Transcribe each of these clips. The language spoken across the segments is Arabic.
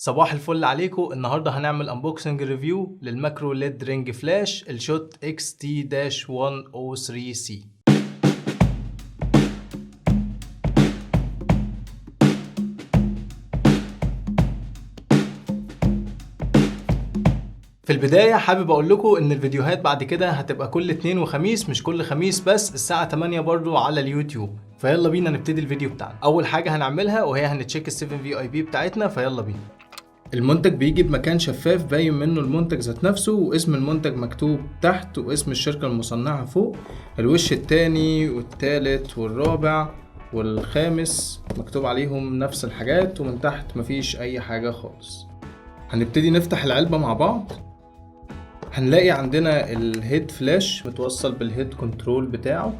صباح الفل عليكم. النهارده هنعمل انبوكسنج ريفيو للماكرو ليد رينج فلاش الشوت اكس تي داش 103 سي. في البداية حابب اقول لكم ان الفيديوهات بعد كده هتبقى كل اثنين وخميس، مش كل خميس بس، الساعة 8 برضو على اليوتيوب. فيلا بينا نبتدي الفيديو بتاعنا. اول حاجة هنعملها وهي هنتشيك ال 7 في اي بي بتاعتنا، فيلا بينا. المنتج بيجي بمكان شفاف باين منه المنتج ذات نفسه، واسم المنتج مكتوب تحت واسم الشركة المصنعة فوق. الوش التاني والتالت والرابع والخامس مكتوب عليهم نفس الحاجات، ومن تحت مفيش اي حاجة خالص. هنبتدي نفتح العلبة مع بعض. هنلاقي عندنا الهيد فلاش متوصل بالهيد كنترول بتاعه،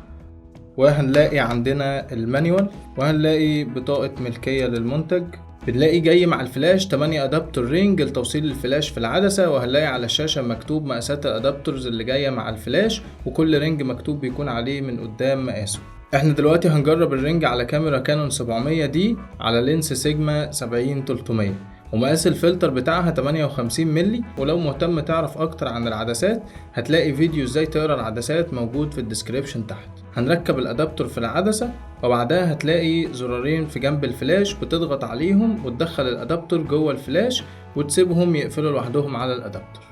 وهنلاقي عندنا المانيوال، وهنلاقي بطاقة ملكية للمنتج. بنلاقي جاي مع الفلاش 8 ادابتور رينج لتوصيل الفلاش في العدسة، وهنلاقي على الشاشة مكتوب مقاسات الادابتورز اللي جاية مع الفلاش، وكل رينج مكتوب بيكون عليه من قدام مقاسه. احنا دلوقتي هنجرب الرينج على كاميرا كانون 700 دي على لينس سيجما 70-300، ومقاس الفلتر بتاعها 58 ملي. ولو مهتم تعرف اكتر عن العدسات هتلاقي فيديو ازاي تقرا العدسات موجود في الديسكريبشن تحت. هنركب الادابتور في العدسة، وبعدها هتلاقي زرارين في جنب الفلاش بتضغط عليهم وتدخل الادابتور جوه الفلاش وتسيبهم يقفلوا لوحدهم على الادابتور.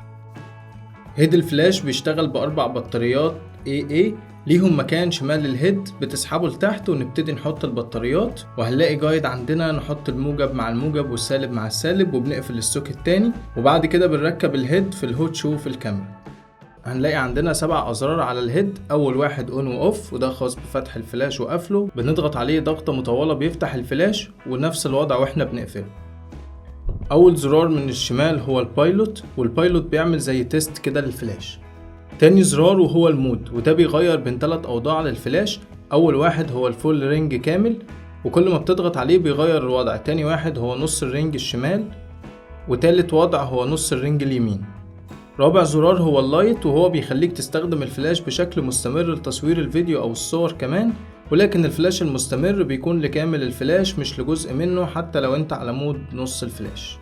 هيد الفلاش بيشتغل باربع بطاريات AA ليهم مكان شمال الهيد، بتسحبه لتحت ونبتدي نحط البطاريات. وهنلاقي جايد عندنا نحط الموجب مع الموجب والسالب مع السالب، وبنقفل السوكت التاني. وبعد كده بنركب الهيد في الهوت شو في الكاميرا. هنلاقي عندنا 7 أزرار على الهيد. أول واحد اون واوف، وده خاص بفتح الفلاش وقفله. بنضغط عليه ضغطة مطولة بيفتح الفلاش، ونفس الوضع واحنا بنقفله. أول زرار من الشمال هو البايلوت، والبايلوت بيعمل زي تيست كده للفلاش. تاني زرار وهو المود، وده بيغير بين 3 أوضاع للفلاش. أول واحد هو الفول رينج كامل، وكل ما بتضغط عليه بيغير الوضع. تاني واحد هو نص الرينج الشمال، وتالت وضع هو نص الرينج اليمين. رابع زرار هو اللايت، وهو بيخليك تستخدم الفلاش بشكل مستمر لتصوير الفيديو أو الصور كمان، ولكن الفلاش المستمر بيكون لكامل الفلاش مش لجزء منه، حتى لو انت على مود نص الفلاش.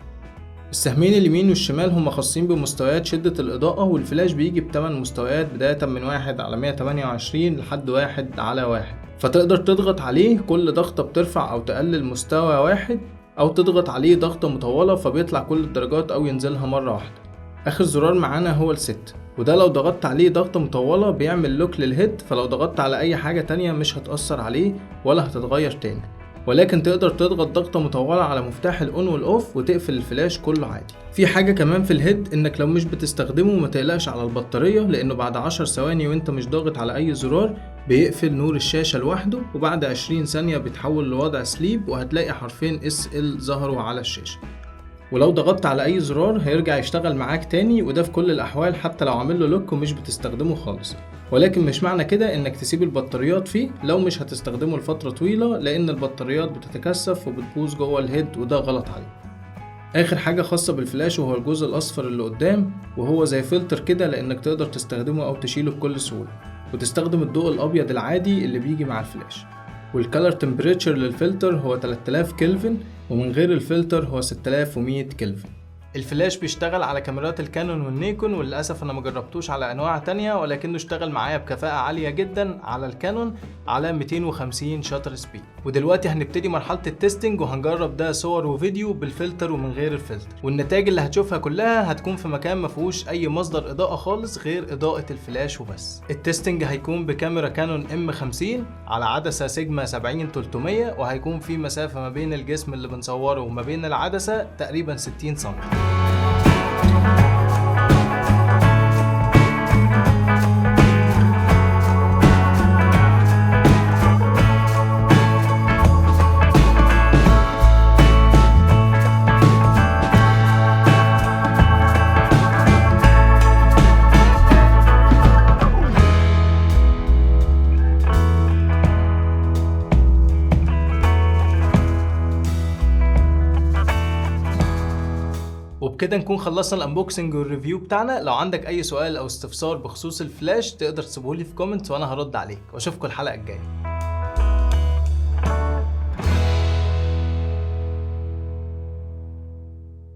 السهمين اليمين والشمال هم خاصين بمستويات شدة الإضاءة، والفلاش بيجي ب8 مستويات بداية من 1/128 لحد 1/1، فتقدر تضغط عليه كل ضغطة بترفع أو تقلل مستوى واحد، أو تضغط عليه ضغطة مطولة فبيطلع كل الدرجات أو ينزلها مرة واحدة. آخر زرار معانا هو الست، وده لو ضغطت عليه ضغطة مطولة بيعمل لوك للهيد، فلو ضغطت على أي حاجة تانية مش هتأثر عليه ولا هتتغير تاني، ولكن تقدر تضغط ضغطة مطولة على مفتاح الأون والأوف وتقفل الفلاش كله عادي. في حاجة كمان في الهيد، إنك لو مش بتستخدمه ما تقلقش على البطارية، لأنه بعد 10 ثواني وإنت مش ضاغط على أي زرار بيقفل نور الشاشة لوحده، وبعد 20 ثانية بيتحول لوضع سليب، وهتلاقي حرفين SL ظهروا على الشاشة. ولو ضغطت على أي زرار هيرجع يشتغل معاك تاني، وده في كل الأحوال حتى لو عامل له لوك ومش بتستخدمه خالص. ولكن مش معنى كده انك تسيب البطاريات فيه لو مش هتستخدمه لفترة طويلة، لان البطاريات بتتكثف وبتبوظ جوه الهيد، وده غلط عليه. اخر حاجة خاصة بالفلاش وهو الجزء الاصفر اللي قدام، وهو زي فلتر كده لانك تقدر تستخدمه او تشيله بكل سهولة، وتستخدم الضوء الابيض العادي اللي بيجي مع الفلاش. والكالر تمبريتشر للفلتر هو 3000 كلفن، ومن غير الفلتر هو 6100 كلفن. الفلاش بيشتغل على كاميرات الكانون والنيكون، وللأسف أنا مجربتوش على أنواع تانية، ولكنه اشتغل معايا بكفاءة عالية جدا على الكانون على 250 شاتر سبيد. ودلوقتي هنبتدي مرحلة التستنج، وهنجرب ده صور وفيديو بالفلتر ومن غير الفلتر، والنتائج اللي هتشوفها كلها هتكون في مكان مفيهوش أي مصدر إضاءة خالص غير إضاءة الفلاش وبس. التستنج هيكون بكاميرا كانون M50 على عدسة سيجما 70-300، وهيكون في مسافة ما بين الجسم اللي بنصوره وما بين العدسة تقريبا 60 سم. وبكده نكون خلصنا الانبوكسنج والريفيو بتاعنا. لو عندك اي سؤال او استفسار بخصوص الفلاش تقدر تسيبهولي في كومنت وانا هرد عليك، واشوفكم الحلقة الجاية.